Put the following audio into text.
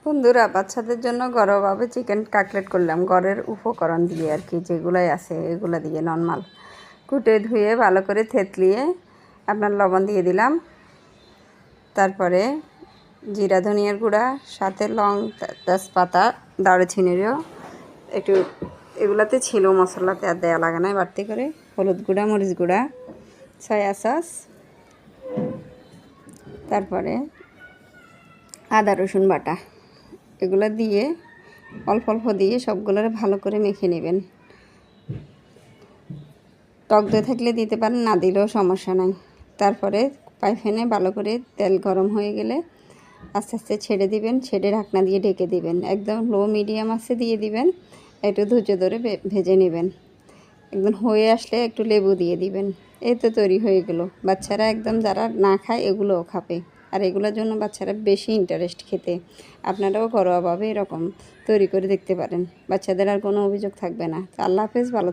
বন্ধুরা, বাচ্চাদের জন্য ঘরোয়াভাবে চিকেন কাটলেট করলাম ঘরের উপকরণ দিয়ে আর কি, যেগুলাই আছে এগুলো দিয়ে নর্মাল কুটে ধুয়ে ভালো করে থেতলিয়ে আপনার লবণ দিয়ে দিলাম। তারপরে জিরা ধনিয়ার গুঁড়া, সাথে লং, তেজপাতা, দারুচিনিরও একটু এগুলাতে ছিল, মশলাতে আর দেওয়া লাগে না বাড়তি করে। হলুদ গুঁড়া, মরিচ গুঁড়া, সয়া সস, তারপরে আদা রসুন বাটা, এগুলো দিয়ে অল্প অল্প দিয়ে সবগুলোর ভালো করে মেখে নেবেন। টক দই থাকলে দিতে পারেন, না দিলেও সমস্যা নাই। তারপরে পাইফেনে ভালো করে তেল গরম হয়ে গেলে আস্তে আস্তে ছেড়ে দিবেন, ছেড়ে ঢাকনা দিয়ে ঢেকে দিবেন। একদম লো মিডিয়াম আঁচে দিয়ে দিবেন, একটু ধৈর্য ধরে ভেজে নেবেন। একদম হয়ে আসলে একটু লেবু দিয়ে দিবেন। এই তো তৈরি হয়ে গেল। বাচ্চারা একদম যারা না খায় এগুলোও খাবে, আর এগুলোর জন্য বাচ্চারা বেশি ইন্টারেস্ট খেতে। আপনারাও ঘরোয়াভাবে এরকম তৈরি করে দেখতে পারেন, বাচ্চাদের আর কোনো অভিযোগ থাকবে না। আল্লাহ হাফেজ, ভালো।